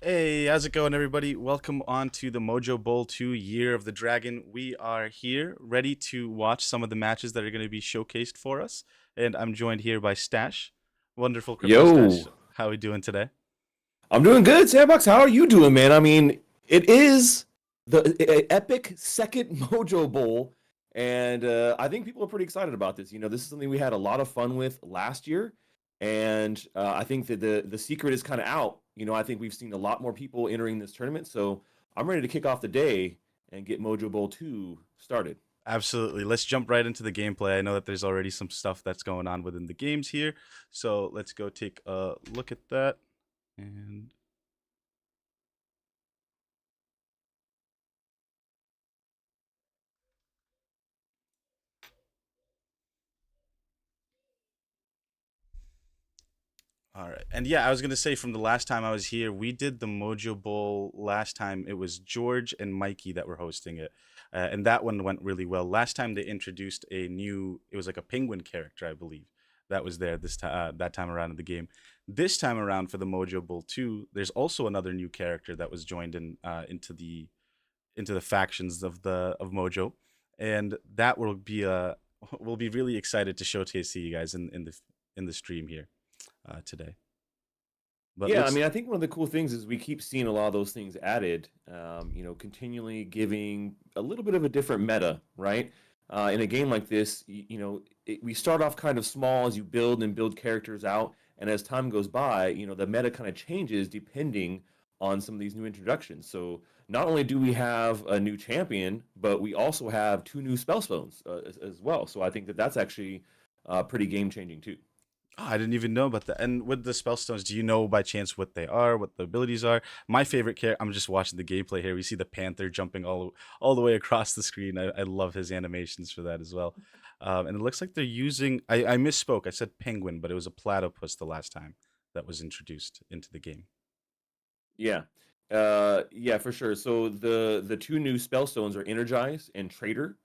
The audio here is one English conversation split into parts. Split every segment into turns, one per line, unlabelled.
Hey, how's it going, everybody? Welcome on to the Mojo Bowl 2 Year of the Dragon. We are here ready to watch some of the matches that are going to be showcased for us. And I'm joined here by Stash. Wonderful Crypto Stash.
Yo,
How are we doing today?
I'm doing good, Sandbox. How are you doing, man? I mean, it is the epic second Mojo Bowl, and I think people are pretty excited about this. This is something we had a lot of fun with last year, and I think that the secret is kind of out. I think we've seen a lot more people entering this tournament, so I'm ready to kick off the day and get Mojo Bowl 2 started.
Absolutely. Let's jump right into the gameplay. I know that there's already some stuff that's going on within the games here. So let's go take a look at that. And all right. And yeah, I was going to say from the last time I was here, we did the Mojo Bowl last time. It was George and Mikey that were hosting it. And that one went really well. Last time they introduced it was like a penguin character, I believe, that was there that time around in the game. This time around for the Mojo Bowl 2, there's also another new character that was joined into the factions of Mojo. And that will be we'll be really excited to showcase to you guys in the stream here today. But
Yeah, I
looks
mean, I think one of the cool things is we keep seeing a lot of those things added, continually giving a little bit of a different meta, right? In a game like this, we start off kind of small as you build and build characters out, and as time goes by, the meta kind of changes depending on some of these new introductions. So not only do we have a new champion, but we also have two new spell stones as well. So I think that that's actually pretty game changing too.
oh, I didn't even know about that. And with the spell stones, do you know by chance what they are, what the abilities are? My favorite character. I'm just watching the gameplay here. We see the panther jumping all the way across the screen. I love his animations for that as well. And it looks like they're using. I misspoke. I said penguin, but it was a platypus the last time that was introduced into the game.
Yeah. Yeah, for sure. So the two new spell stones are Energize and Traitor,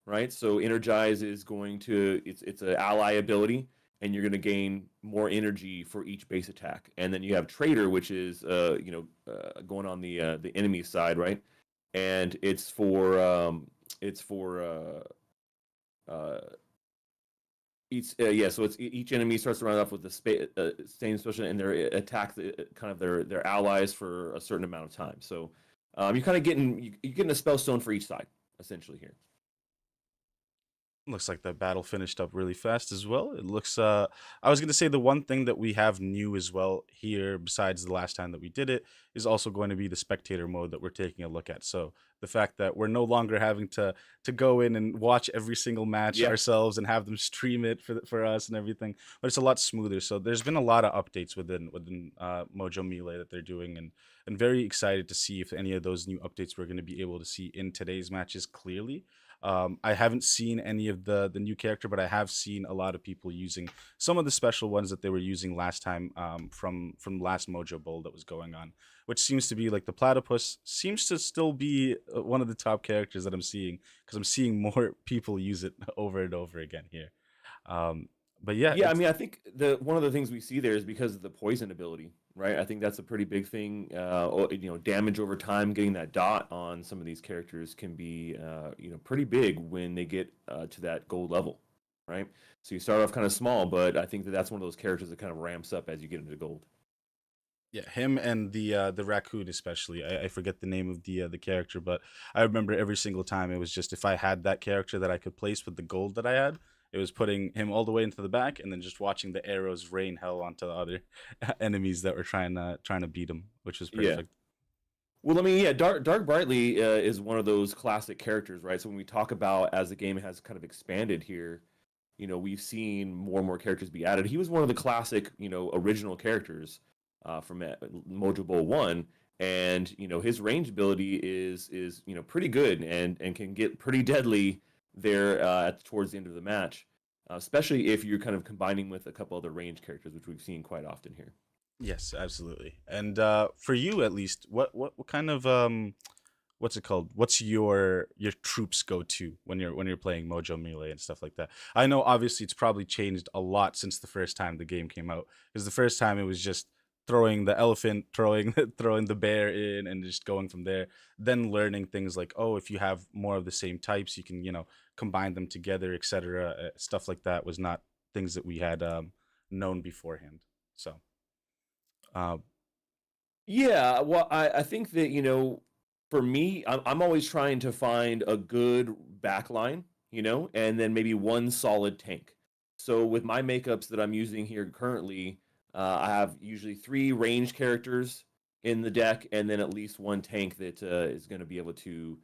right? So Energize is going to it's an ally ability, and you're going to gain more energy for each base attack. And then you have Traitor, which is going on the enemy side, right? And it's for uh so it's each enemy starts to run off with the same special, and they attack kind of their allies for a certain amount of time. So you're kind of you're getting a spell stone for each side essentially here.
Looks like that battle finished up really fast as well. It looks I was going to say the one thing that we have new as well here besides the last time that we did it is also going to be the spectator mode that we're taking a look at. So the fact that we're no longer having to go in and watch every single match
Yeah.
ourselves and have them stream it for us and everything, but it's a lot smoother. So there's been a lot of updates within Mojo Melee that they're doing, and very excited to see if any of those new updates we're going to be able to see in today's matches clearly. I haven't seen any of the new character, but I have seen a lot of people using some of the special ones that they were using last time from last Mojo Bowl that was going on, which seems to be like the platypus seems to still be one of the top characters that I'm seeing because I'm seeing more people use it over and over again here. Um, but yeah,
Yeah, I mean, I think the one of the things we see there is because of the poison ability, right? I think that's a pretty big thing. Damage over time, getting that dot on some of these characters can be, pretty big when they get to that gold level, right? So you start off kind of small, but I think that that's one of those characters that kind of ramps up as you get into gold.
yeah, him and the raccoon especially. I forget the name of the character, but I remember every single time it was just if I had that character that I could place with the gold that I had, it was putting him all the way into the back and then just watching the arrows rain hell onto the other enemies that were trying to beat him, which was
Yeah.
perfect.
Well, I mean, yeah, Dark Brightly is one of those classic characters, right? So when we talk about as the game has kind of expanded here, we've seen more and more characters be added. He was one of the classic, original characters from Mojo Bowl 1, and his range ability is pretty good and can get pretty deadly there towards the end of the match. especially if you're kind of combining with a couple other range characters, which we've seen quite often here.
Yes, absolutely. And for you at least, what kind of what's it called? What's your troops go to when you're playing Mojo Melee and stuff like that? I know obviously it's probably changed a lot since the first time the game came out. Because the first time it was just throwing the elephant, throwing throwing the bear in, and just going from there. Then learning things like, oh, if you have more of the same types, you can combine them together, etc. Stuff like that was not things that we had known beforehand. So. Uh,
Yeah, well, I think that, for me, I'm always trying to find a good backline, and then maybe one solid tank. So with my makeups that I'm using here currently, I have usually three range characters in the deck, and then at least one tank that is going to be able to,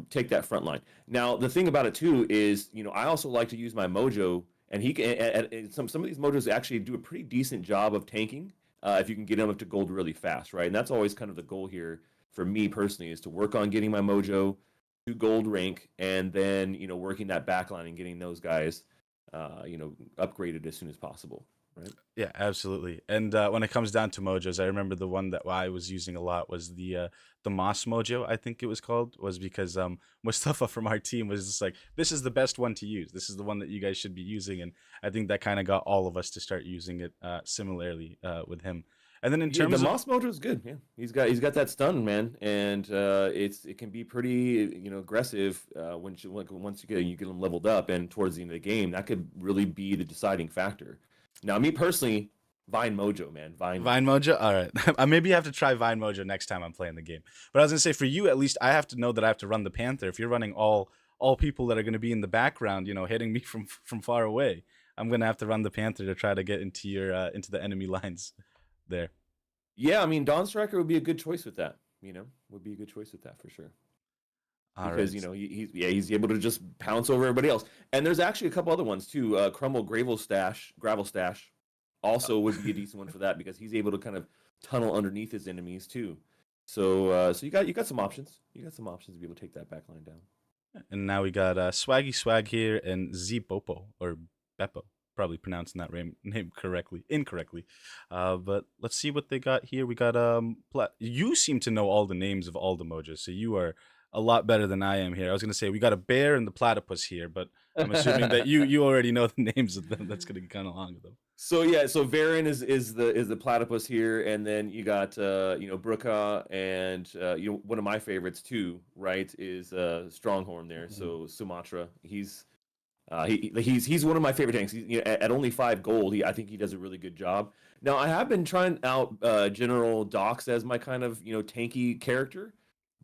take that front line. Now, the thing about it too is, I also like to use my Mojo, and he can, and some of these Mojos actually do a pretty decent job of tanking if you can get them up to gold really fast, right? And that's always kind of the goal here for me personally is to work on getting my Mojo to gold rank, and then working that backline and getting those guys, upgraded as soon as possible, right?
Yeah, absolutely. And when it comes down to mojos, I remember the one that I was using a lot was the Moss Mojo, I think it was called, was because Mustafa from our team was just like, "This is the best one to use. This is the one that you guys should be using." And I think that kind of got all of us to start using it similarly with him. And then in
Yeah, the
terms of
Moss Mojo is good. Yeah, he's got that stun, man, and it can be pretty aggressive once you get him leveled up, and towards the end of the game, that could really be the deciding factor. Now, me personally, Vine Mojo, man, Vine
Vine
Mojo.
Mojo, all right, I maybe have to try Vine Mojo next time I'm playing the game. But I was gonna say for you at least, I have to know that I have to run the Panther. If you're running all people that are gonna be in the background, hitting me from far away, I'm gonna have to run the Panther to try to get into your into the enemy lines there.
Yeah, I mean, Dawn Striker would be a good choice with that. Would be a good choice with that for sure.
All
Because
right.
he's able to just pounce over everybody else. And there's actually a couple other ones too. Crumble Gravel Stash also would be a decent one for that because he's able to kind of tunnel underneath his enemies too. So you got some options. You got some options to be able to take that back line down.
And now we got Swaggy Swag here and Z Popo or Beppo. Probably pronouncing that name correctly, incorrectly. But let's see what they got here. We got you seem to know all the names of all the mojos, so you are a lot better than I am here. I was gonna say we got a bear and the platypus here, but I'm assuming that you already know the names of them. That's gonna be kind of long with them.
So yeah, so Varen is the platypus here, and then you got Bruka, and one of my favorites too, right? Is Stronghorn there.
Mhm.
So Sumatra, he's one of my favorite tanks. At only 5 gold, I think he does a really good job. Now I have been trying out General Dox as my kind of tanky character,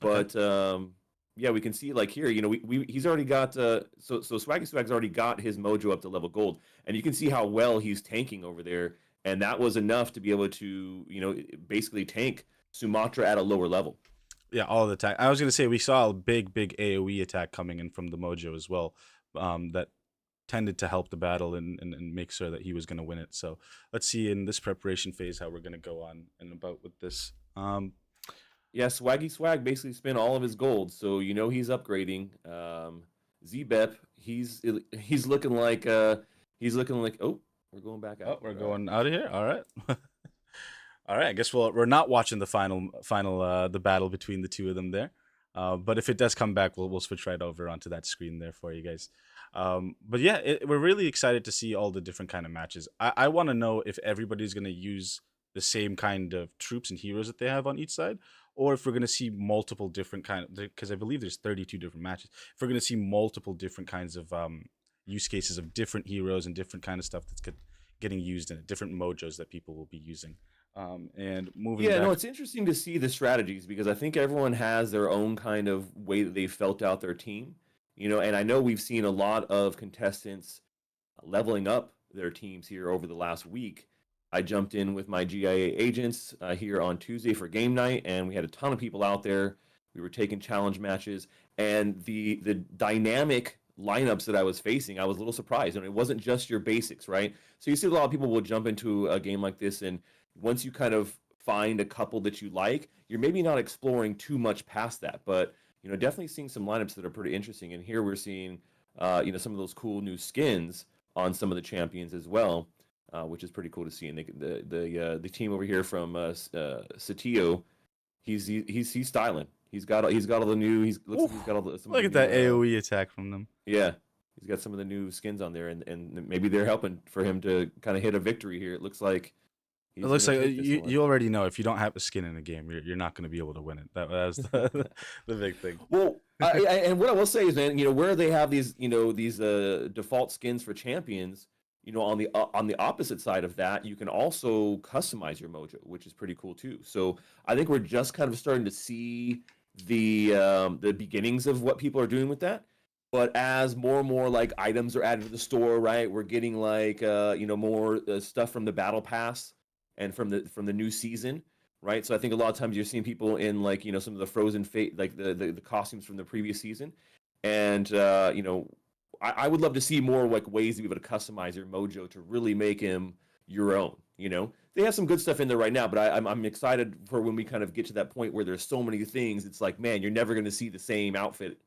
Okay.
but yeah, we can see like here, he's already got so Swaggy Swag's already got his Mojo up to level gold, and you can see how well he's tanking over there, and that was enough to be able to basically tank Sumatra at a lower level.
Yeah, all the time. I was gonna say we saw a big AOE attack coming in from the Mojo as well. That tended to help the battle and make sure that he was going to win it. So let's see in this preparation phase how we're going to go on and about with this.
Yeah, Swaggy Swag basically spent all of his gold, so he's upgrading. Zbep, he's looking like oh, we're going back
Oh,
out
we're
here. All right.
going out of here. All right. All right. I guess we're not watching the final the battle between the two of them there. But if it does come back, we'll switch right over onto that screen there for you guys. But yeah, we're really excited to see all the different kind of matches. I want to know if everybody's going to use the same kind of troops and heroes that they have on each side, or if we're going to see multiple different kind of, because I believe there's 32 different matches. If we're going to see multiple different kinds of use cases of different heroes and different kind of stuff that's getting used in it, different mojos that people will be using. And moving
Yeah, no,
back.
it's interesting to see the strategies because I think everyone has their own kind of way that they felt out their team. And I know we've seen a lot of contestants leveling up their teams here over the last week. I jumped in with my GIA agents here on Tuesday for game night, and we had a ton of people out there. We were taking challenge matches, and the dynamic lineups that I was facing, I was a little surprised. And it wasn't just your basics, right? So you see a lot of people will jump into a game like this, and once you kind of find a couple that you like, you're maybe not exploring too much past that, but definitely seeing some lineups that are pretty interesting. And here we're seeing some of those cool new skins on some of the champions as well, which is pretty cool to see. And the team over here from Satio, he's styling. He's got all the new. He's looks
Ooh,
like he's got all some of
look
the
at that
new.
AOE attack from them.
Yeah, he's got some of the new skins on there, and maybe they're helping for him to kind of hit a victory here. It looks like
It
he's
looks
gonna
like
take this
you,
one.
you already know if you don't have a skin in a game, you're not going to be able to win it. That was the big thing.
Well, and what I will say is, man, where they have these, these default skins for champions, on the opposite side of that, you can also customize your mojo, which is pretty cool too. So I think we're just kind of starting to see the beginnings of what people are doing with that. But as more and more like items are added to the store, right, we're getting like more stuff from the battle pass and from the new season, right? So I think a lot of times you're seeing people in like some of the Frozen Fate, like the costumes from the previous season, and I would love to see more like ways to be able to customize your Mojo to really make him your own. They have some good stuff in there right now, but I'm excited for when we kind of get to that point where there's so many things. It's like, man, you're never going to see the same outfit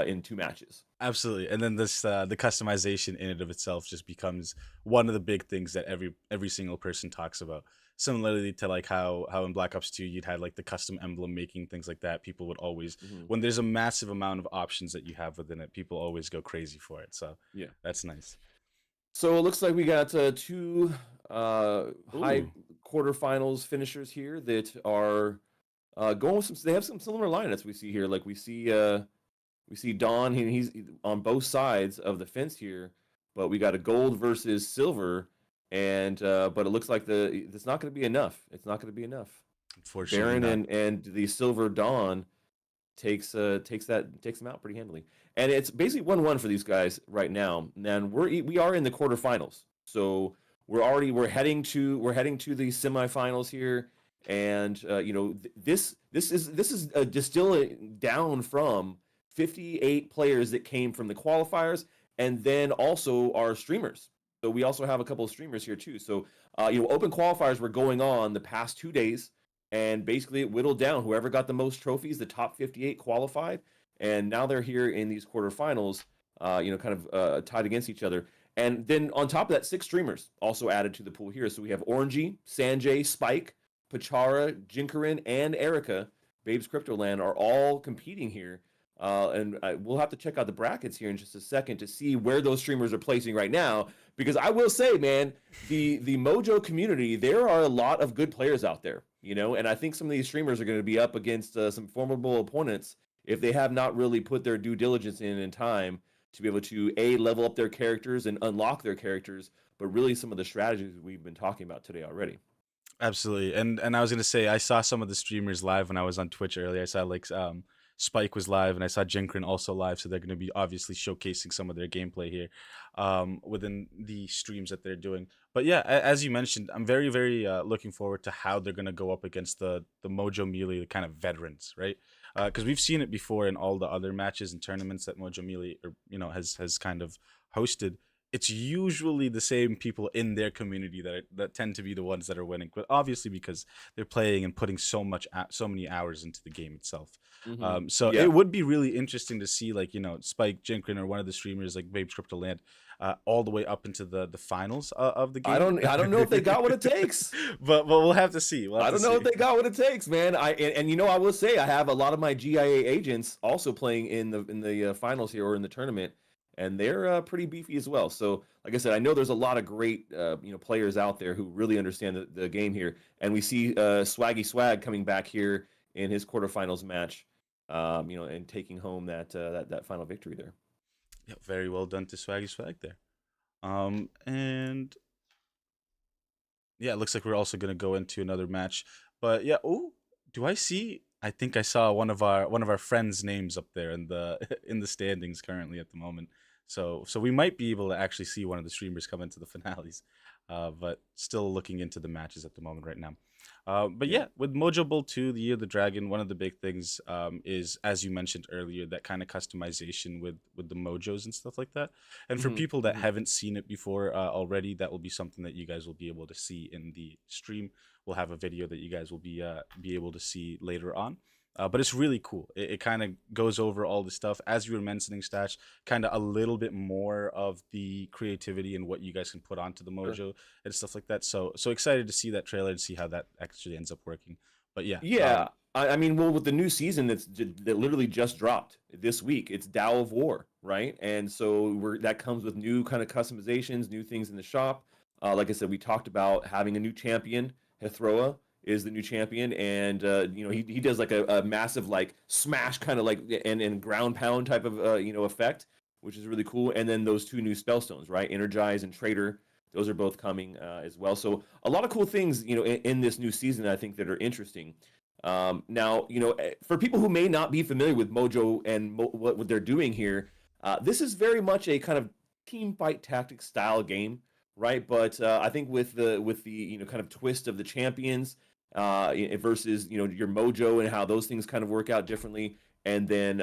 in two matches.
Absolutely, and then this the customization in and of itself just becomes one of the big things that every single person talks about. Similarly to like how in Black Ops 2 you'd had like the custom emblem making, things like that. People would always,
Hmm.
when there's a massive amount of options that you have within it, people always go crazy for it. So
Yeah.
that's nice.
So it looks like we got two high
Ooh,
quarterfinals finishers here that are going with some. They have some similar lineups we see here. Like we see Don. He's on both sides of the fence here, but we got a gold versus silver, and but it looks like it's not going to be enough. It's not going to be enough.
unfortunately
Baron
not.
and the silver Dawn takes them out pretty handily. And it's basically 1-1 for these guys right now. And we are in the quarterfinals. So we're heading to the semifinals here. And this is distilling down from 58 players that came from the qualifiers, and then also our streamers. So we also have a couple of streamers here too. So open qualifiers were going on the past 2 days, and basically it whittled down. Whoever got the most trophies, the top 58 qualified, and now they're here in these quarterfinals, kind of tied against each other. And then on top of that, 6 streamers also added to the pool here. So we have Orangey, Sanjay, Spike, Pachara, Jinkarin, and Erica. Babes Cryptoland are all competing here. And we'll have to check out the brackets here in just a second to see where those streamers are placing right now. Because I will say, man, the Mojo community, there are a lot of good players out there, and I think some of these streamers are going to be up against some formidable opponents if they have not really put their due diligence in time to be able to level up their characters and unlock their characters, but really some of the strategies we've been talking about today already.
Absolutely. And I was gonna say I saw some of the streamers live when I was on Twitch earlier. I saw like Spike was live and I saw Jinkrin also live, so they're gonna be obviously showcasing some of their gameplay here within the streams that they're doing. But yeah, as you mentioned, I'm very looking forward to how they're gonna go up against the Mojo Melee, the kind of veterans, right? Because we've seen it before in all the other matches and tournaments that Mojo Melee or has kind of hosted. It's usually the same people in their community that tend to be the ones that are winning, but obviously because they're playing and putting so many hours into the game itself.
Mm-hmm.
So it
Yeah.
would be really interesting to see like Spike Jinkrin or one of the streamers like Babes Cryptoland all the way up into the finals of the
I
game.
don't I don't know if they got what it takes.
But we'll have to see. We'll have
I
to
don't know if
see.
they got what it takes, man. I will say I have a lot of my GIA agents also playing in the finals here or in the tournament, and they're pretty beefy as well. So, like I said, I know there's a lot of great players out there who really understand the game here, and we see Swaggy Swag coming back here in his quarterfinals match, and taking home that final victory there.
Yeah, very well done to Swaggy Swag there. And yeah, it looks like we're also gonna go into another match. But yeah, oh, do I see? I think I saw one of our friends' names up there in the in the standings currently at the moment. So we might be able to actually see one of the streamers come into the finales. But still looking into the matches at the moment right now. But
Yeah.
yeah, with Mojo Bowl 2, the Year of the Dragon, one of the big things is, as you mentioned earlier, that kind of customization with the Mojos and stuff like that. And for
Hmm.
people that
Hmm.
haven't seen it before already, that will be something that you guys will be able to see in the stream. We'll have a video that you guys will be able to see later on. But it's really cool. It kind of goes over all the stuff as you were mentioning, Stash. Kind of a little bit more of the creativity and what you guys can put onto the
Sure.
Mojo and stuff like that. So excited to see that trailer to see how that actually ends up working. But yeah,
Yeah, I mean, well, with the new season that literally just dropped this week, it's Tao of War, right? And so that comes with new kind of customizations, new things in the shop. Like I said, we talked about having a new champion. Hethroa is the new champion, and he does like a massive like smash kind of like and ground pound type of effect, which is really cool. And then those two new spellstones, right? Energize and Traitor. Those are both coming as well. So a lot of cool things, in this new season, I think that are interesting. Now, for people who may not be familiar with Mojo and what they're doing here, this is very much a kind of team fight tactics style game, right? But I think with the kind of twist of the champions versus your Mojo and how those things kind of work out differently, and then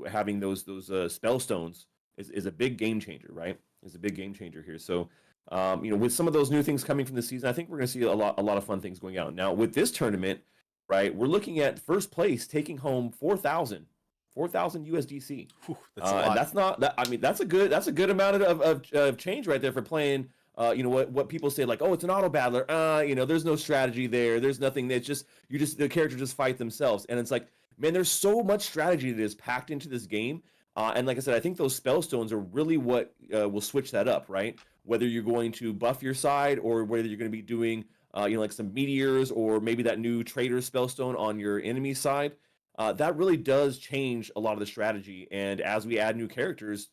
having those spell stones is a big game changer, right? Is a big game changer here. So with some of those new things coming from the season, I think we're going to see a lot of fun things going out. Now, with this tournament, right, we're looking at first place taking home 4,000 USDC.
whew, that's a
And
lot.
that's not that. I mean, that's a good amount of change right there for playing. What people say like, oh, it's an auto battler. There's no strategy there. There's nothing. That's just the characters just fight themselves, and it's like, man, there's so much strategy that is packed into this game. And like I said, I think those spell stones are really what will switch that up, right? Whether you're going to buff your side or whether you're going to be doing, like some meteors or maybe that new traitor spellstone on your enemy side. That really does change a lot of the strategy. And as we add new characters,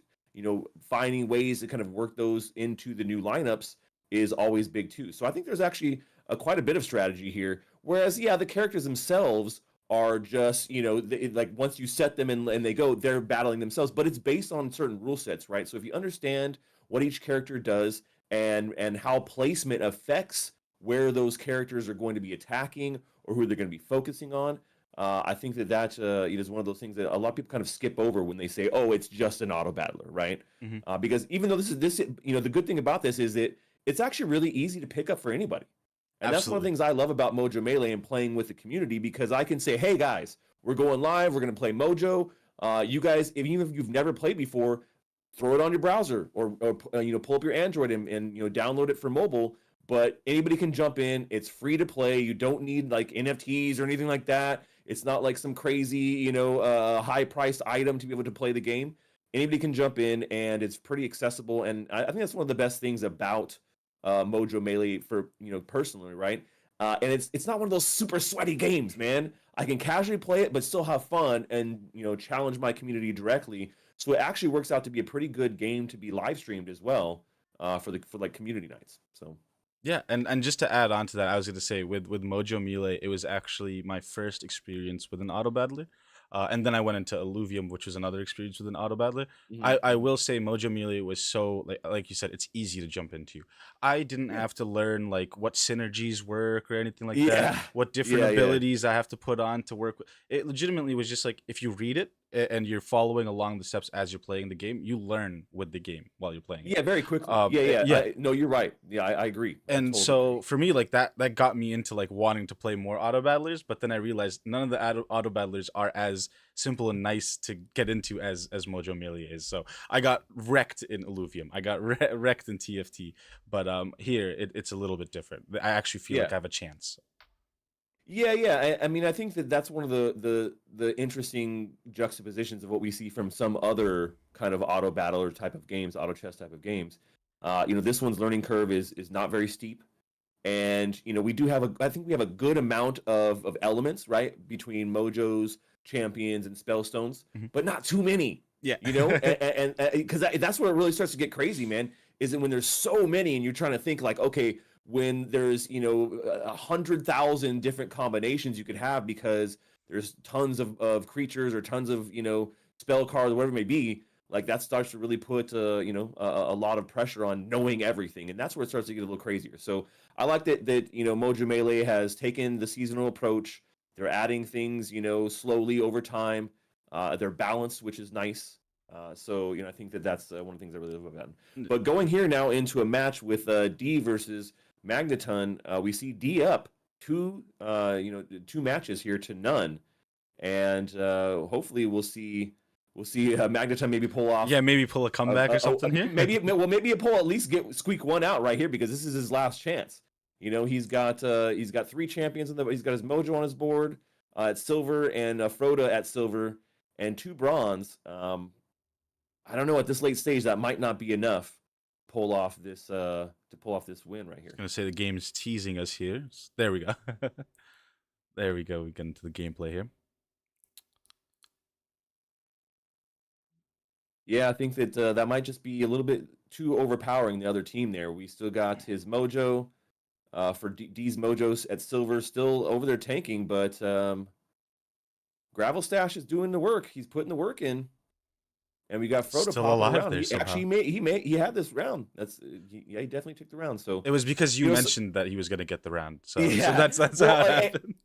finding ways to kind of work those into the new lineups is always big too. So I think there's actually quite a bit of strategy here. Whereas, yeah, the characters themselves are just, like once you set them and they go, they're battling themselves, but it's based on certain rule sets, right? So if you understand what each character does and how placement affects where those characters are going to be attacking or who they're going to be focusing on, I think that is one of those things that a lot of people kind of skip over when they say, "Oh, it's just an auto battler," right?
Hmm.
Because even though the good thing about this is that it's actually really easy to pick up for anybody, and that's one of the
Absolutely.
things I love about Mojo Melee and playing with the community because I can say, "Hey guys, we're going live. We're going to play Mojo. You guys, even if you've never played before, throw it on your browser or pull up your Android and download it for mobile." But anybody can jump in. It's free to play. You don't need like NFTs or anything like that. It's not like some crazy, high priced item to be able to play the game. Anybody can jump in, and it's pretty accessible. And I think that's one of the best things about Mojo Melee for personally, right? And it's not one of those super sweaty games, man. I can casually play it, but still have fun and challenge my community directly. So it actually works out to be a pretty good game to be live streamed as well for like community nights. So
Yeah, and just to add on to that, I was going to say with Mojo Melee, it was actually my first experience with an auto battler, and then I went into Alluvium, which was another experience with an auto battler. I
mhm.
will say Mojo Melee was so like you said, it's easy to jump into. I didn't
Yeah,
have to learn like what synergies work or anything like that,
yeah,
what different
yeah.
abilities I have to put on to work with. It legitimately was just like if you read it and you're following along the steps as you're playing the game, you learn with the game while you're playing it.
Yeah, very quickly. Yeah, yeah.
Yeah,
No, you're right. Yeah, I agree. I
and
totally
so
agree.
for me like that got me into like wanting to play more auto battlers, but then I realized none of the auto battlers are as simple and nice to get into as Mojo Melee is. So I got wrecked in Alluvium, I got wrecked in TFT, but here it's a little bit different. I actually feel like
Yeah.
I have a chance.
Yeah, yeah. I mean, I think that that's one of the interesting juxtapositions of what we see from some other kind of auto battler type of games, auto chess type of games. This one's learning curve is not very steep, and we do have I think we have a good amount of elements, right, between Mojos, champions, and spellstones,
Mhm.
but not too many.
Yeah.
And because that's where it really starts to get crazy, man. Is that when there's so many and you're trying to think like, okay, when there's 100,000 different combinations you could have because there's tons of creatures or tons of spell cards or whatever it may be, like that starts to really put a lot of pressure on knowing everything, and that's where it starts to get a little crazier. So I like that Mojo Melee has taken the seasonal approach. They're adding things slowly over time. They're balanced, which is nice. So I think that's one of the things I really love about them. But going here now into a match with D versus Magneton, we see D up two matches here to none, and hopefully we'll see Magneton maybe pull off
Yeah, maybe pull a comeback or something here.
maybe a pull at least squeak one out right here because this is his last chance. He's got 3 champions he's got his Mojo on his board at silver and Froda at silver and 2 bronze. I don't know at this late stage that might not be enough to pull off this win right here.
Gonna say the game is teasing us here. There we go. There we go. We get into the gameplay here.
Yeah, I think that that might just be a little bit too overpowering the other team there. We still got his Mojo for D's Mojos at silver, still over there tanking, but Gravel Stash is doing the work. He's putting the work in, and we got Frodo
Still
popping
alive
around.
there
He
somehow.
actually he had this round. Yeah, he definitely took the round. So
It was because you
you know,
mentioned that he was gonna get the round. So
yeah.
that's
Well,
how it happened.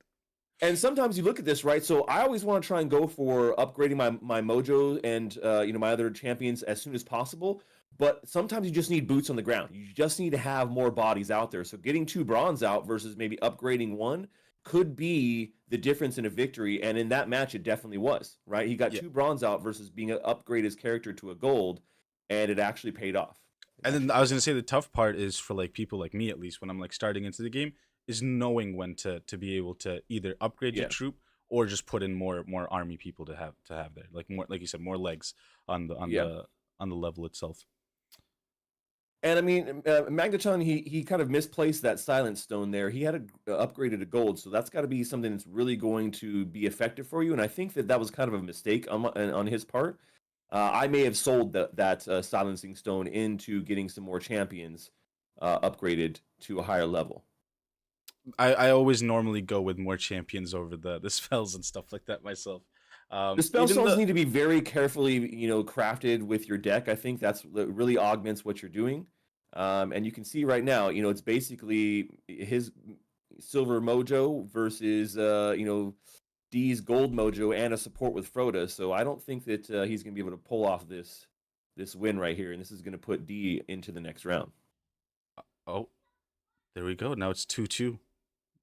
and sometimes you look at this, right? So I always want to try and go for upgrading my Mojo and my other champions as soon as possible. But sometimes you just need boots on the ground. You just need to have more bodies out there. So getting 2 bronze out versus maybe upgrading one could be the difference in a victory. And in that match, it definitely was, right? He got
Yeah.
2 bronze out versus being upgrade his character to a gold, and it actually paid off.
And then I was gonna say the tough part is for like people like me at least when I'm like starting into the game is knowing when to be able to either upgrade your
Yeah.
troop or just put in more army people to have there like more like you said more legs
Yeah.
on the level itself.
And I mean, Magneton, he kind of misplaced that Silence Stone there. He had upgraded to gold, so that's got to be something that's really going to be effective for you. And I think that was kind of a mistake on his part. I may have sold that Silencing Stone into getting some more champions upgraded to a higher level.
I always normally go with more champions over the spells and stuff like that myself.
The spell
Even
stones
the
need to be very carefully, crafted with your deck. I think that really augments what you're doing. And you can see right now, it's basically his silver mojo versus, D's gold mojo and a support with Froda. So I don't think that he's going to be able to pull off this win right here. And this is going to put D into the next round.
oh there we go. Now it's 2-2.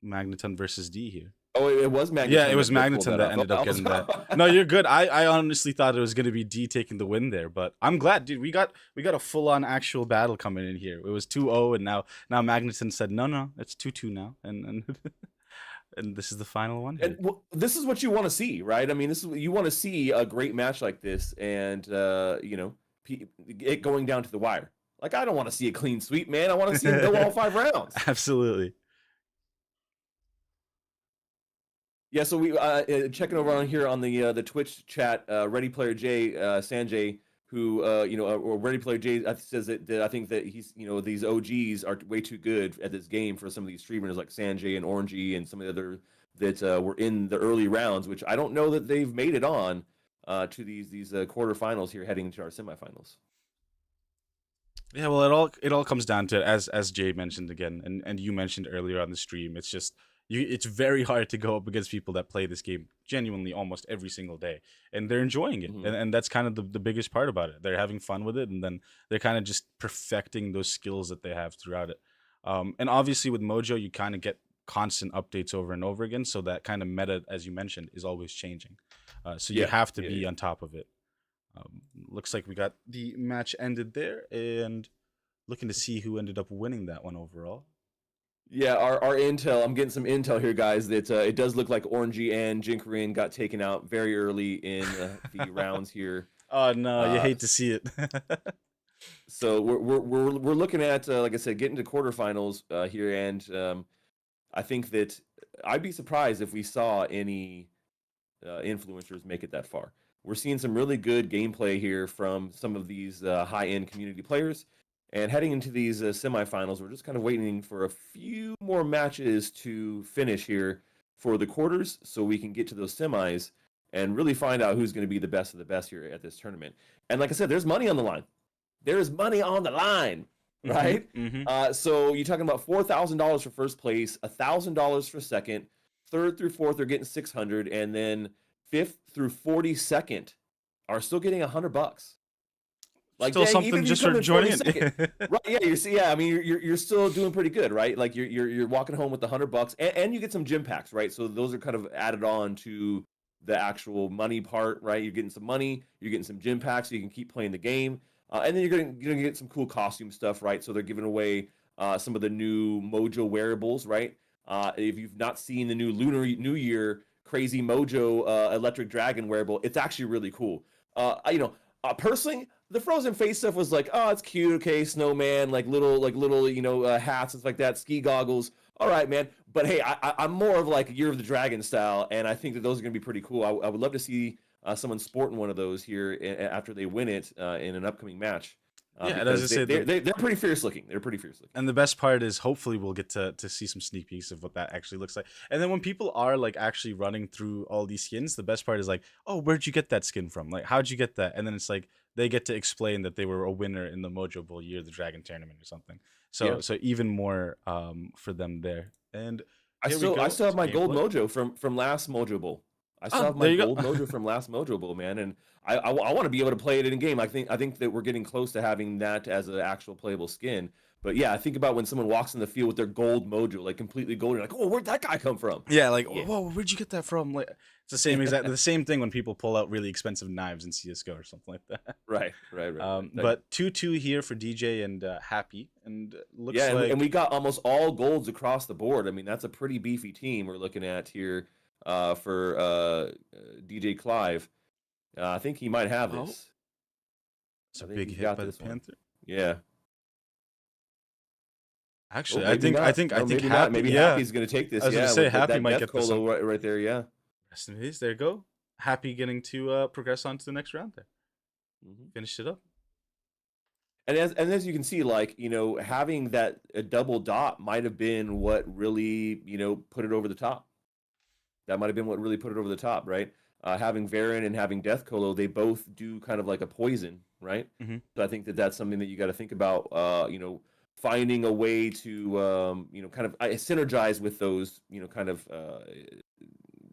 Magneton versus D here.
Oh, it was
Yeah,
Magneton
it was
that pulled
Magneton
that
that
off.
ended up getting that. No, you're good. I honestly thought it was gonna be D taking the win there, but I'm glad, dude. We got a full on actual battle coming in here. It was 2-0, and now Magneton said no, it's 2-2 now, and and this is the final one
And
here.
well, this is what you want to see, right? I mean, this is you want to see a great match like this, and it going down to the wire. Like I don't want to see a clean sweep, man. I want to see him go all 5 rounds.
Absolutely.
Yeah, so we checking over on here on the Twitch chat. Ready Player J, Sanjay, who or Ready Player J says that I think that he's these OGs are way too good at this game for some of these streamers like Sanjay and Orangey and some of the other that were in the early rounds, which I don't know that they've made it on to these quarterfinals here, heading into our semifinals.
Yeah, well, it all comes down to as Jay mentioned again, and you mentioned earlier on the stream. It's just it's very hard to go up against people that play this game genuinely almost every single day, and they're enjoying it,
Mm-hmm.
and that's kind of the biggest part about it. They're having fun with it, and then they're kind of just perfecting those skills that they have throughout it. And obviously with Mojo, you kind of get constant updates over and over again, so that kind of meta, as you mentioned, is always changing. So you
Yeah,
have to
yeah,
be
yeah.
on top of it. Looks like we got the match ended there, and looking to see who ended up winning that one overall.
Yeah, our intel. I'm getting some intel here, guys. That it does look like Orangey and Jinkarin got taken out very early in the rounds here.
Oh no, you
Uh,
hate to see it.
so we're looking at like I said, getting to quarterfinals here, and I think that I'd be surprised if we saw any influencers make it that far. We're seeing some really good gameplay here from some of these high-end community players. And heading into these semifinals, we're just kind of waiting for a few more matches to finish here for the quarters so we can get to those semis and really find out who's going to be the best of the best here at this tournament. And like I said, there's money on the line. There's money on the line, right? So you're talking about $4,000 for first place, $1,000 for second, third through fourth are getting 600, and then fifth through 42nd are still getting $100. Like,
Still
dang,
something
even if you
just for
come in
joining
42nd,
it.
right? Yeah, I mean, you're still doing pretty good, right? Like you're walking home with $100, and you get some gym packs, right? So those are kind of added on to the actual money part, right? You're getting some money, you're getting some gym packs, so you can keep playing the game, and then you're gonna get some cool costume stuff, right? So they're giving away some of the new Mojo wearables, right? If you've not seen the new Lunar New Year Crazy Mojo Electric Dragon wearable, it's actually really cool. Personally, the Frozen face stuff was like, oh, it's cute, okay, snowman, like little hats and stuff like that, ski goggles. All right, man. But hey, I'm more of like Year of the Dragon style, and I think that those are going to be pretty cool. I would love to see someone sporting one of those here after they win it in an upcoming match,
Yeah, and as I
because
say,
they're pretty fierce looking. They're pretty fierce looking.
and the best part is hopefully we'll get to see some sneak peeks of what that actually looks like. And then when people are like actually running through all these skins, the best part is like, oh, where'd you get that skin from? Like, how'd you get that? And then it's like they get to explain that they were a winner in the Mojo Bowl Year of the Dragon tournament or something.
Yeah,
So even more for them there. And
I
here we
still I
go
still have
to
my gold
gameplay.
mojo from last Mojo Bowl. I still
Oh,
have my
there you
gold
go.
mojo from last Mojo Bowl, man, and I want to be able to play it in game. I think that we're getting close to having that as an actual playable skin. But yeah, I think about when someone walks in the field with their gold mojo, like completely gold. You're like, oh, where'd that guy come from?
Yeah, like,
Yeah,
whoa, where'd you get that from? Like, it's the same thing when people pull out really expensive knives in CS:GO or something like that.
right.
But 2-2 here for DJ and Happy, and
Yeah,
looks
and we
like
got almost all golds across the board. I mean, that's a pretty beefy team we're looking at here for DJ Clive. I think he might have
oh,
this.
it's
I
a
think
big
he's
hit
got
by the
this one.
Panther.
Yeah. Oh,
Actually, I
maybe
think I
not.
think I
No,
think
maybe not.
Happy,
Maybe
yeah,
Happy's gonna take
I
this.
was gonna
Yeah,
say
with
Happy
that
might
death
get this one.
colo right there. Yeah.
Rest in peace. There you go. Happy getting to progress on to the next round there.
hmm
Finish it up.
And as you can see, like having that a double dot might have been what really put it over the top. That might have been what really put it over the top, right? Having Varen and having Death Colo, they both do kind of like a poison, right?
Hmm.
So I think that that's something that you got to think about. Finding a way to kind of synergize with those kind of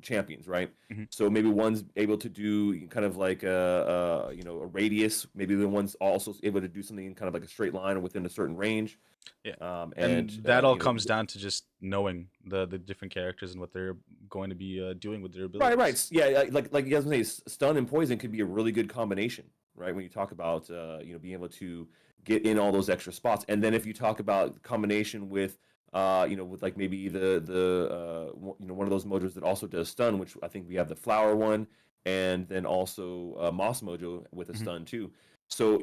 champions, right?
Hmm.
So maybe one's able to do kind of like a radius. Maybe the one's also able to do something in kind of like a straight line or within a certain range.
Yeah,
And
and that all comes down to just knowing the different characters and what they're going to be doing with their
right.
abilities.
Yeah, like you guys say, stun and poison could be a really good combination, right? When you talk about being able to get in all those extra spots, and then if you talk about combination with with like maybe the one of those mojos that also does stun, which I think we have the flower one, and then also Moss Mojo with a
Hmm.
stun too. So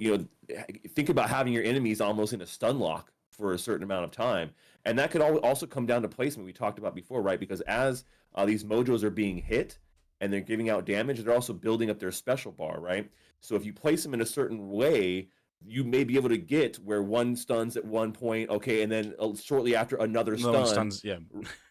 think about having your enemies almost in a stun lock for a certain amount of time, and that could also come down to placement we talked about before, right? Because as these mojos are being hit and they're giving out damage, they're also building up their special bar, right? So if you place them in a certain way, you may be able to get where one stuns at one point, okay, and then shortly after another
No one
stun,
stuns. Yeah,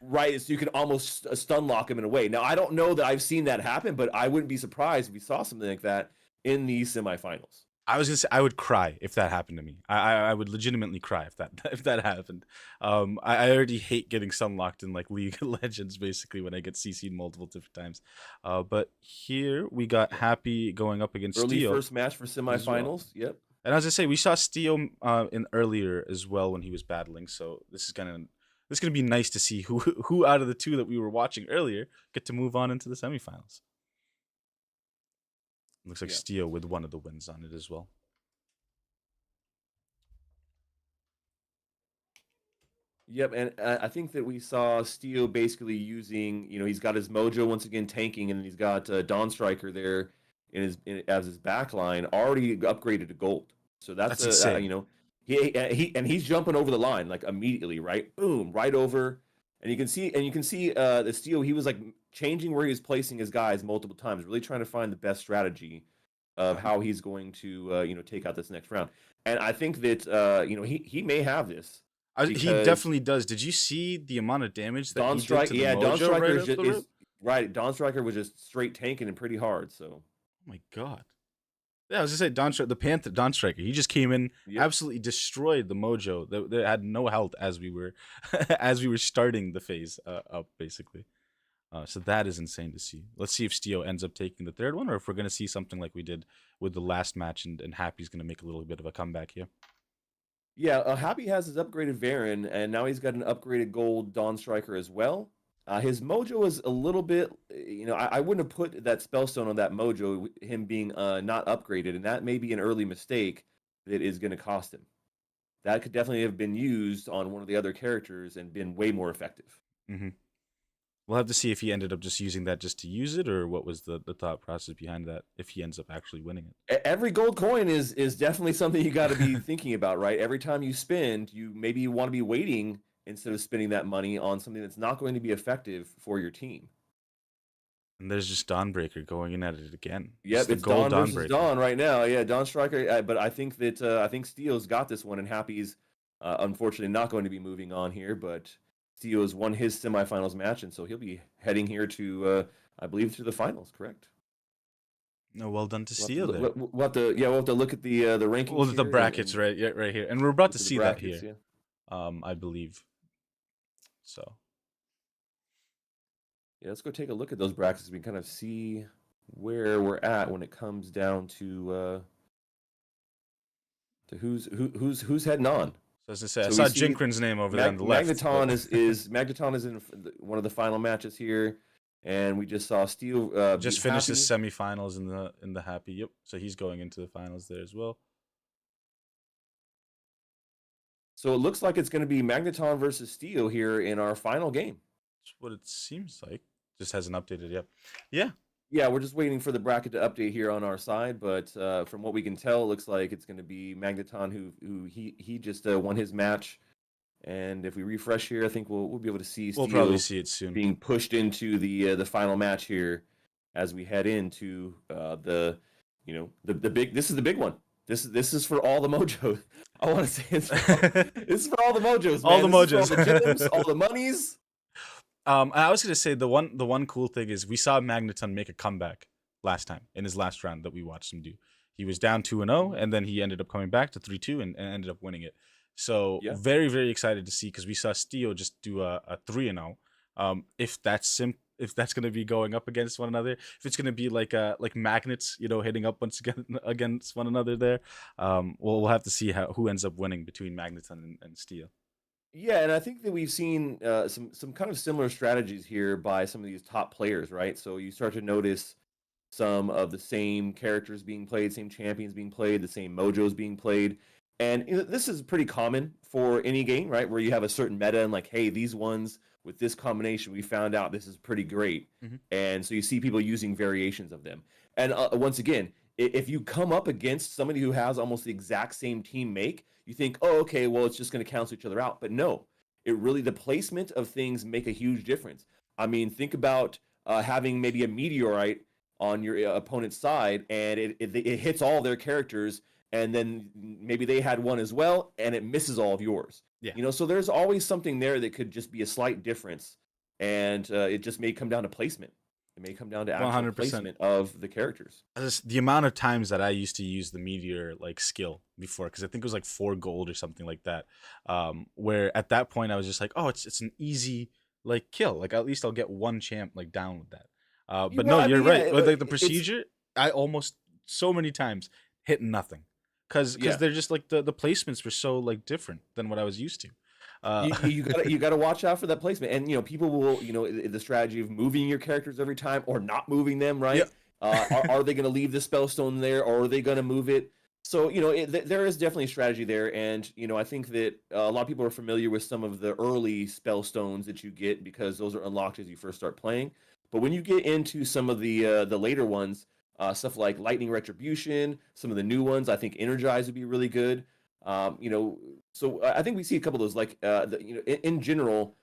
right? So you can almost stun lock them in a way. Now, I don't know that I've seen that happen, but I wouldn't be surprised if we saw something like that in these semifinals.
I was gonna say I would cry if that happened to me. I would legitimately cry if that if that happened. I already hate getting sunlocked in like League of Legends basically when I get CC'd multiple different times. But here we got Happy going up against
Early
Steel
first match for
as well.
semifinals. Yep.
And as I say, we saw Steel in earlier as well when he was battling. So this is gonna be nice to see who out of the two that we were watching earlier get to move on into the semifinals. Looks like
Yeah.
Steel with one of the wins on it as well.
Yep, and I think that we saw Steel basically using, he's got his Mojo once again tanking, and he's got Dawn Striker there as his back line already upgraded to gold. So that's
That's insane.
he's jumping over the line like immediately, right? Boom, right over, and you can see the Steel. He was like changing where he was placing his guys multiple times, really trying to find the best strategy of how he's going to take out this next round. And I think that he may have this
He
because
definitely does. Did you see the amount of damage that
Dawn
he did
Strike,
to the
yeah, Dawn
Mojo
Striker
right
is
off
just
the rip?
is right. Dawn Striker was just straight tanking and pretty hard. So
Oh my god. Yeah, I was gonna say the Panther, Don Striker. He just came in,
yep,
absolutely destroyed the Mojo. They had no health as we were, as we were starting the phase up, basically. So that is insane to see. Let's see if Stio ends up taking the third one, or if we're gonna see something like we did with the last match, and Happy's gonna make a little bit of a comeback here.
yeah. Happy has his upgraded Varen, and now he's got an upgraded gold Dawn Striker as well. His mojo is a little bit, I wouldn't have put that spellstone on that mojo, him being not upgraded, and that may be an early mistake that is going to cost him. That could definitely have been used on one of the other characters and been way more effective.
Hmm. We'll have to see if he ended up just using that just to use it, or what was the thought process behind that. If he ends up actually winning
Every gold coin is definitely something you got to be
it.
thinking about, right? Every time you spend, you want to be waiting instead of spending that money on something that's not going to be effective for your team.
And there's just Dawnbreaker going in at it again. Just
Yep,
the
it's
gold
Dawn versus
Dawnbreaker.
Dawn right now. Yeah, Dawn Striker. But I think that I think Steele's got this one, and Happy's unfortunately not going to be moving on here. But Steele has won his semifinals match, and so he'll be heading here to, I believe, to the finals. Correct.
No, well done to
We'll have to
Steel there.
we'll have to look at the
Well,
rankings
the
here
brackets
and
right, yeah, right here, and we're about to
look at the
see that
brackets.
here.
Yeah.
I believe so.
Yeah, let's go take a look at those brackets. We can kind of see where we're at when it comes down to who's heading on.
So as I say, I
So we
saw
see
Jinkrin's name over there on the left, but
Magneton is in one of the final matches here, and we just saw Steel beat
just finished his
Happy.
semifinals in the Happy. Yep. So he's going into the finals there as well.
So it looks like it's going to be Magneton versus Steel here in our final game.
That's what it seems like. Just hasn't updated yet. Yeah.
Yeah, we're just waiting for the bracket to update here on our side, but from what we can tell, it looks like it's going to be Magneton who he just won his match. And if we refresh here, I think we'll be able to see
We'll probably
Steel
see it soon.
being pushed into the final match here as we head into the big. This is the big one. This is for all the mojo. I want to say this is for all the mojos,
All
man.
the
This is for all
mojos.
the gems, all the monies.
I was gonna say the one cool thing is we saw Magneton make a comeback last time in his last round that we watched him do. He was down 2-0, and then he ended up coming back to 3-2 and ended up winning it. So
Yeah.
very very excited to see, because we saw Steel just do a 3-0. If that's gonna be going up against one another, if it's gonna be like magnets, hitting up once again against one another there, we'll have to see who ends up winning between Magneton and Steel.
Yeah, and I think that we've seen some kind of similar strategies here by some of these top players, right? So you start to notice some of the same characters being played, same champions being played, the same mojos being played, and this is pretty common for any game, right? Where you have a certain meta and like, hey, these ones with this combination, we found out this is pretty great,
Hmm.
and so you see people using variations of them. And once again, if you come up against somebody who has almost the exact same team make, you think, oh, okay, well, it's just going to cancel each other out. But no, the placement of things make a huge difference. I mean, think about having maybe a meteorite on your opponent's side, and it hits all their characters, and then maybe they had one as well, and it misses all of yours.
Yeah.
So there's always something there that could just be a slight difference, and it just may come down to placement. It may come down to actual
100%.
placement of the characters.
The amount of times that I used to use the meteor like skill before, because I think it was like 4 gold or something like that. Where at that point I was just like, oh, it's an easy like kill. Like at least I'll get one champ like down with that. But
Well,
no,
I
you're
mean,
right.
yeah,
With like the
it's
procedure, I almost so many times hit nothing, because
yeah.
they're just like the placements were so like different than what I was used to. Uh,
You gotta watch out for that placement, and people will the strategy of moving your characters every time or not moving them,
yeah.
right? Are they going to leave the spellstone there, or are they going to move it? So there is definitely a strategy there, and I think that a lot of people are familiar with some of the early spellstones that you get because those are unlocked as you first start playing. But when you get into some of the later ones, stuff like Lightning Retribution, some of the new ones, I think Energize would be really good. So I think we see a couple of those, like in general,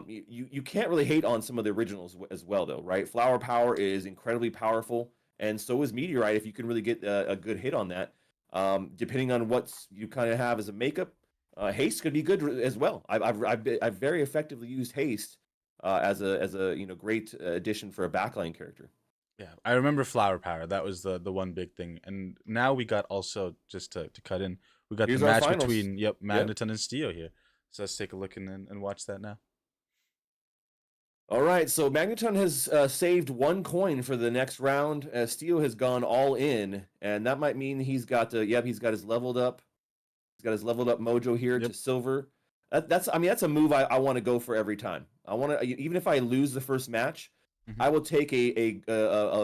you can't really hate on some of the originals as well, though, right? Flower Power is incredibly powerful, and so is Meteorite if you can really get a good hit on that. Depending on what you kind of have as a makeup, Haste could be good as well. I've very effectively used Haste as a great addition for a backline character.
Yeah, I remember Flower Power. That was the one big thing. And now we got also, just to cut in, we got the
Here's our
match
finals.
between
Yep.
Magneton and Steel here. So let's take a look and watch that now.
All right, so Magneton has saved one coin for the next round. Steel has gone all in, and that might mean he's got he's got his leveled up. He's got his leveled up mojo here to
Yep.
silver. That's I mean that's a move I want to go for every time. I want to even if I lose the first match,
Mhm.
I will take a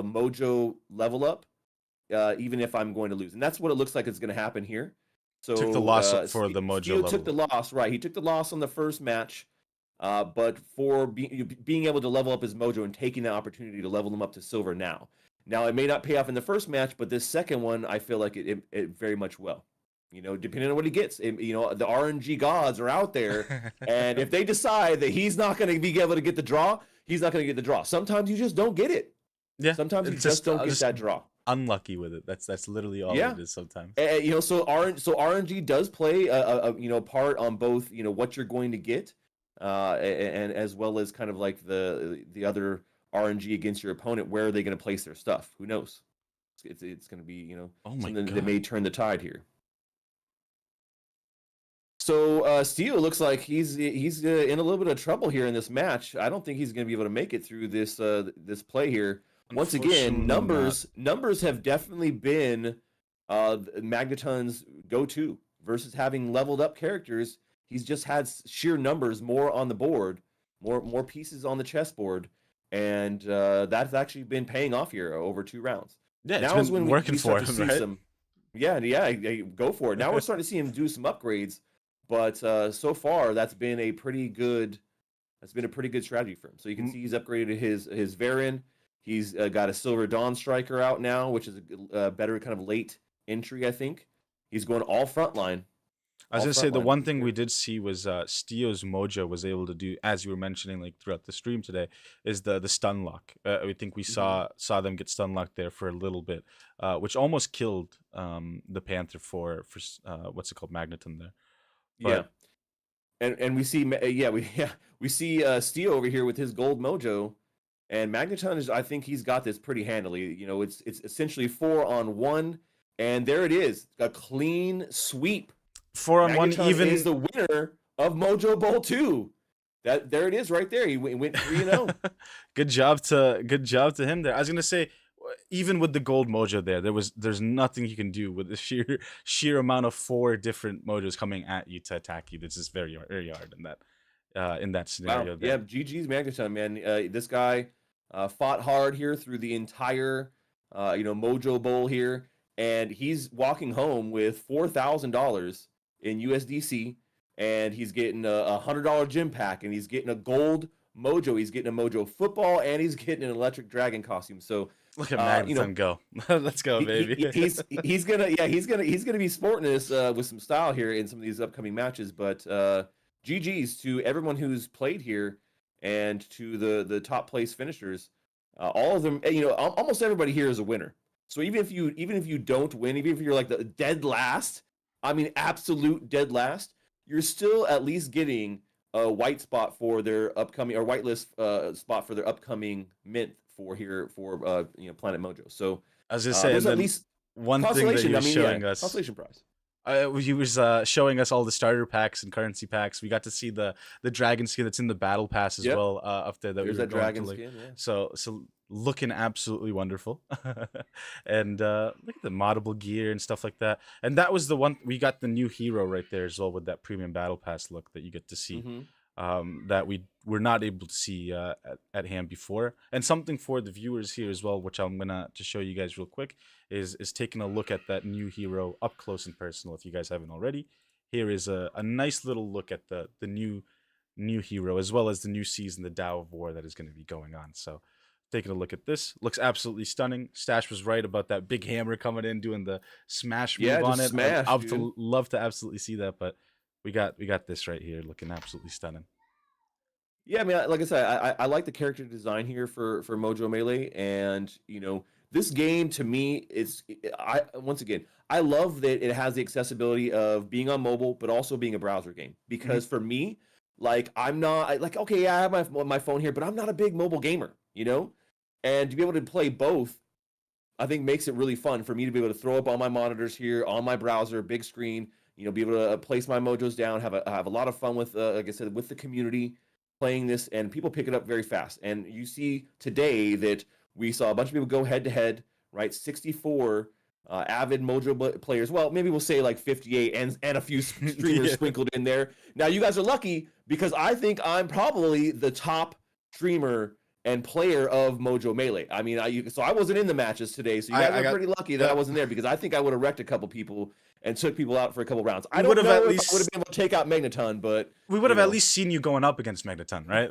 Mojo level up, even if I'm going to lose, and that's what it looks like is going to happen here.
Took the
So
loss for the Mojo
Steel took
level
the
up.
loss, right? He took the loss on the first match, but for being able to level up his Mojo and taking the opportunity to level him up to silver now. Now it may not pay off in the first match, but this second one, I feel like it very much will. You know, depending on what he gets, you know, the RNG gods are out there, and if they decide that he's not going to be able to get the draw, he's not going to get the draw. Sometimes you just don't get it.
Yeah,
Sometimes you
it's
just don't get
just
that draw.
unlucky with it. That's literally all
Yeah,
it is sometimes.
you know, so RNG does play you know part on both you know what you're going to get, and as well as kind of like the other RNG against your opponent. Where are they going to place their stuff? Who knows? It's going to be you know
Oh my
something that
god.
may turn the tide here. So Steel looks like he's in a little bit of trouble here in this match. I don't think he's going to be able to make it through this play here. Once again,
Unfortunately not.
numbers have definitely been Magneton's go-to versus having leveled up characters. He's just had sheer numbers more on the board, more pieces on the chessboard, and that's actually been paying off here over 2 rounds.
Yeah, it's
Now is
been
when
working
we start
for
to
him,
see
right?
some, yeah, go for it. Now we're starting to see him do some upgrades, but so far that's been a pretty good strategy for him. So you can
M-
see he's upgraded his Varin. He's got a Silver Dawn Striker out now, which is a better kind of late entry, I think. He's going
I was
all
gonna say the
frontline
one thing we
here.
did see was Stio's Mojo was able to do, as you were mentioning, like throughout the stream today, is the stun lock. I think we
Hmm.
saw them get stun locked there for a little bit, which almost killed the Panther for what's it called, Magneton there.
Yeah,
But
and we see yeah we see Steel over here with his gold Mojo, and Magneton is I think he's got this pretty handily. You know, it's essentially 4-on-1, and there it is, a clean sweep.
4-on-1
Magneton is
even.
the winner of Mojo Bowl 2. That there it is right there. He went 3-0.
Good job to him there. I was gonna say, even with the gold mojo there, there's nothing you can do with the sheer amount of four different mojos coming at you to attack you. This is very hard in that
Wow.
scenario there.
Yeah, GG's Magneton, man. This guy fought hard here through the entire you know Mojo Bowl here, and he's walking home with $4,000 in USDC, and he's getting a $100 gym pack, and he's getting a gold Mojo. He's getting a Mojo football, and he's getting an electric dragon costume. So,
Look at
you know,
Magneton go. Let's go, baby.
he's gonna be sporting this with some style here in some of these upcoming matches. But GG's to everyone who's played here and to the top place finishers. All of them, you know, almost everybody here is a winner. So even if you don't win, even if you're like the dead last, I mean absolute dead last, you're still at least getting a white spot for their upcoming or whitelist spot for their upcoming mint for here for you know Planet Mojo. So
I was gonna say,
there's
and
at
then
least
one thing that he
consolation. I
was
mean, yeah,
showing us,
consolation prize.
he was showing us all the starter packs and currency packs. We got to see the dragon skin that's in the battle pass as
Yep,
well, up there that we
there's
were
that
going
dragon
to like.
skin. Yeah.
So looking absolutely wonderful, and look at the moddable gear and stuff like that. And that was the one we got the new hero right there as well with that premium battle pass look that you get to see.
Mm-hmm.
That we were not able to see at hand before, and something for the viewers here as well, which I'm gonna to show you guys real quick, is taking a look at that new hero up close and personal. If you guys haven't already, here is a nice little look at the new hero as well as the new season, the Tao of War that is going to be going on. So taking a look at this, looks absolutely stunning. Stash was right about that big hammer coming in doing the smash
Yeah,
move on
just
it. I
smash,
would
dude.
love to absolutely see that, but we got this right here looking absolutely stunning.
Yeah, I mean, like I said, I like the character design here for Mojo Melee, and you know, this game to me, I once again, I love that it has the accessibility of being on mobile, but also being a browser game.
Hmm.
Because for me, like I'm not like okay, yeah, I have my phone here, but I'm not a big mobile gamer, you know, and to be able to play both I think makes it really fun for me to be able to throw up on my monitors here on my browser, big screen. You know, be able to place my mojos down, have a lot of fun with, like I said, with the community playing this, and people pick it up very fast. And you see today that we saw a bunch of people go head to head, right? 64 avid Mojo players. Well, maybe we'll say like 58 and a few streamers
Yeah.
sprinkled in there. Now you guys are lucky because I think I'm probably the top streamer and player of Mojo Melee. I mean, so I wasn't in the matches today, so you guys
I
are
got
pretty lucky that I
yeah.
wasn't there because I think I would have wrecked a couple people and took people out for a couple rounds. I
We would
don't
have at
know if I would have
least
been able to take out Magneton, but
we would
you
have at
know,
least seen you going up against Magneton, right?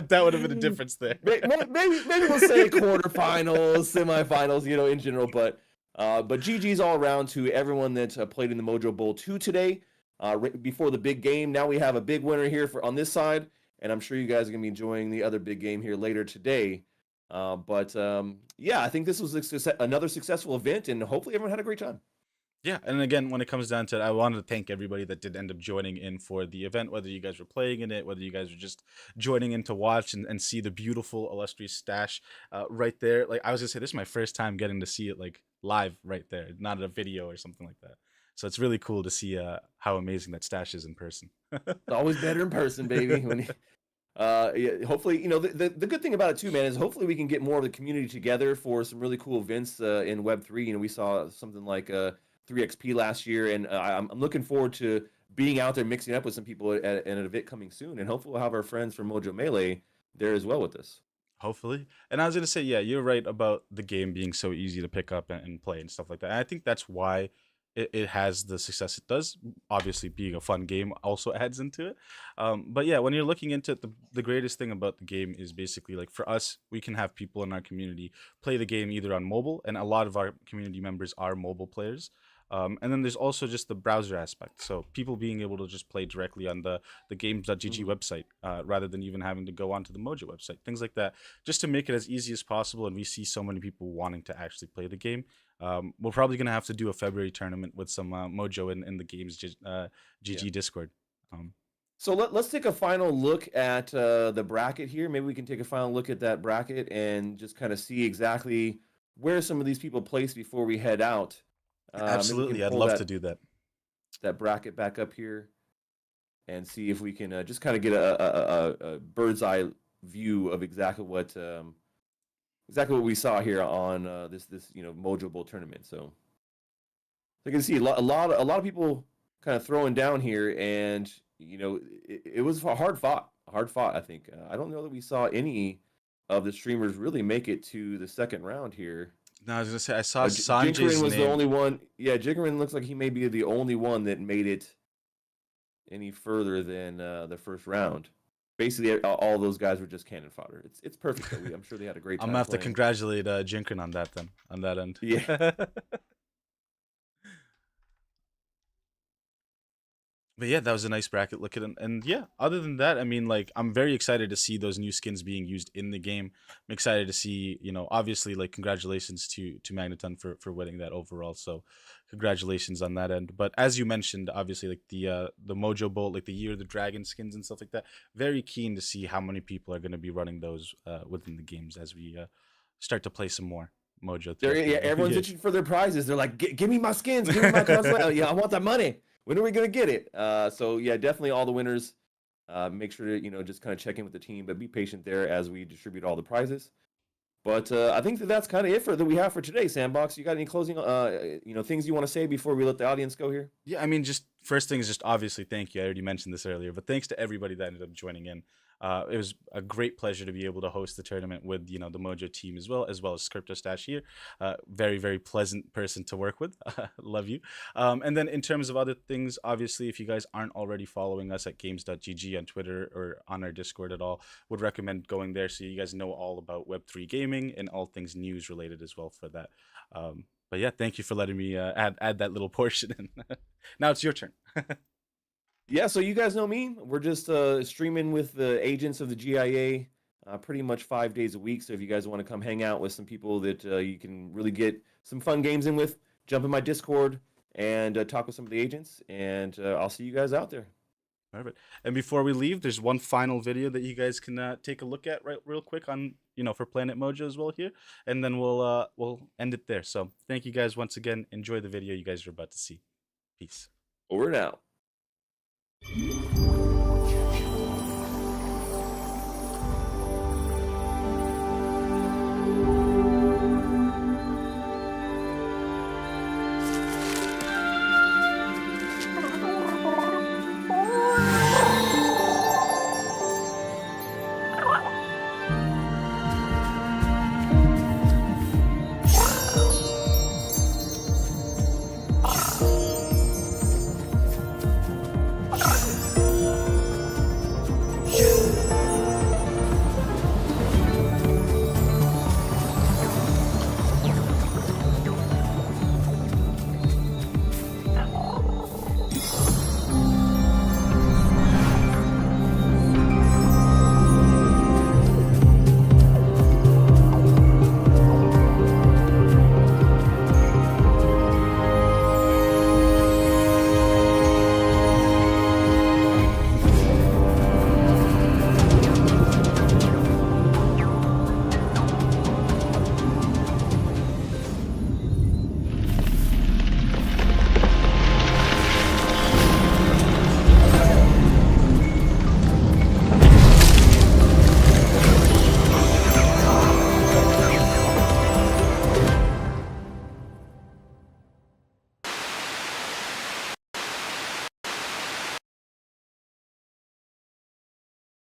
That would have been a difference there.
maybe we'll say quarterfinals, semifinals, in general. But GG's all around to everyone that played in the Mojo Bowl 2 today, before the big game. Now we have a big winner here on this side, and I'm sure you guys are gonna be enjoying the other big game here later today. Yeah, I think this was another successful event, and hopefully everyone had a great time.
Yeah, and again, when it comes down to it, I wanted to thank everybody that did end up joining in for the event, whether you guys were playing in it, whether you guys were just joining in to watch and see the beautiful, illustrious stash right there. Like, I was gonna say, this is my first time getting to see it like live right there, not a video or something like that. So it's really cool to see how amazing that stash is in person.
It's always better in person, baby. Yeah, hopefully, the good thing about it too, man, is hopefully we can get more of the community together for some really cool events in Web3. We saw something like 3XP last year, and I'm looking forward to being out there mixing up with some people at an event coming soon, and hopefully we'll have our friends from Mojo Melee there as well with us.
Hopefully. And I was gonna say, yeah, you're right about the game being so easy to pick up and play and stuff like that. And I think that's why it has the success it does. Obviously, being a fun game also adds into it. But yeah, when you're looking into it, the greatest thing about the game is basically like for us, we can have people in our community play the game either on mobile, and a lot of our community members are mobile players. And then there's also just the browser aspect. So people being able to just play directly on the games.gg
Mhm.
website rather than even having to go onto the Mojo website, things like that, just to make it as easy as possible. And we see so many people wanting to actually play the game. We're probably going to have to do a February tournament with some Mojo in the
Yeah.
GG Discord. Um,
So let's take a final look at the bracket here. Maybe we can take a final look at that bracket and just kind of see exactly where some of these people place before we head out. Maybe we can
Absolutely. I'd
pull
love to
that
do that.
bracket back up here and see if we can just kind of get a bird's eye view of exactly what we saw here on this Mojo Bowl tournament. So you can see a lot of people kind of throwing down here, and it was a hard fought. I think I don't know that we saw any of the streamers really make it to the second round here.
No, I was going to say, I saw
Jinkerin
Sanjay's
was the
name.
only one. Yeah, Jinkerin looks like he may be the only one that made it any further than the first round. Basically, all those guys were just cannon fodder. It's perfect though. I'm sure they had a great
I'm
time
gonna have to
playing.
congratulate Jinkrin on that then, on that end.
Yeah.
But yeah, that was a nice bracket. Look at it. And yeah, other than that, I mean, like, I'm very excited to see those new skins being used in the game. I'm excited to see, obviously, like, congratulations to Magneton for winning that overall. So congratulations on that end. But as you mentioned, obviously, like the Mojo Bolt, like the Year of the Dragon skins and stuff like that. Very keen to see how many people are going to be running those within the games as we start to play some more Mojo throughout
Yeah,
the
everyone's
year.
itching for their prizes. They're like, give me my skins, give me my cosplay. Yeah, I want that money. When are we gonna get it? So yeah, definitely all the winners. Make sure to just kind of check in with the team, but be patient there as we distribute all the prizes. But I think that's kind of it that we have for today. Sandbox, you got any closing things you want to say before we let the audience go here?
Yeah, I mean, just first thing is just obviously thank you. I already mentioned this earlier, but thanks to everybody that ended up joining in. It was a great pleasure to be able to host the tournament with the Mojo team as well as Crypto Stash here. Very very pleasant person to work with. Love you. And then in terms of other things, obviously, if you guys aren't already following us at games.gg on Twitter or on our Discord at all, would recommend going there so you guys know all about Web3 gaming and all things news related as well for that. But yeah, thank you for letting me add that little portion in. Now it's your turn.
Yeah, so you guys know me. We're just streaming with the agents of the GIA pretty much 5 days a week. So if you guys want to come hang out with some people that you can really get some fun games in with, jump in my Discord and talk with some of the agents. And I'll see you guys out there.
Perfect. And before we leave, there's one final video that you guys can take a look at real quick on for Planet Mojo as well here, and then we'll end it there. So thank you guys once again. Enjoy the video you guys are about to see. Peace.
Over and out.